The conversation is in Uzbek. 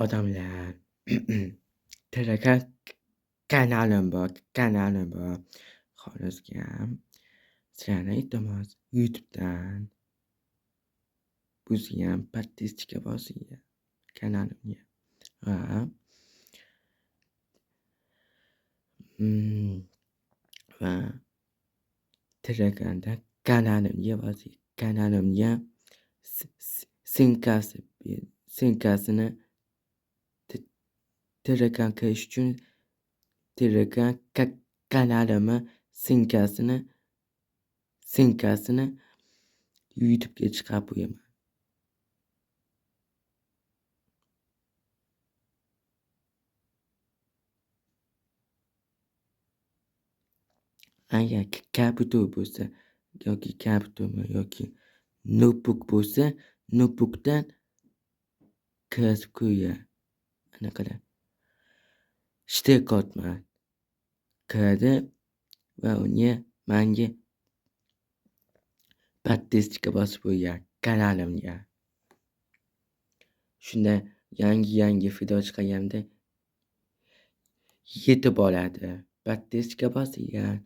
Odamlar, Telegram kanalim bor. Xolisgam sizlarni iltimos YouTube'dan bizgayam подписчикка bosinglar kanalimga va va Telegramda kanalimga bosing. Kanalimga sinkasini Telegram kirish uchun Telegram kanalimni sinkasini YouTube'ga chiqarib qo'yaman. Agar kompyuter bo'lsa yoki kompyutermi yoki notebook bo'lsa, notebookdan kiritib qo'ygan. Anaqada shtrix-kodman kiradi va menga подписчикка bosib qo'ygan kanalimga. Shunda yangi video chiqarganda yetib oladi. Подписчикка bosinglar.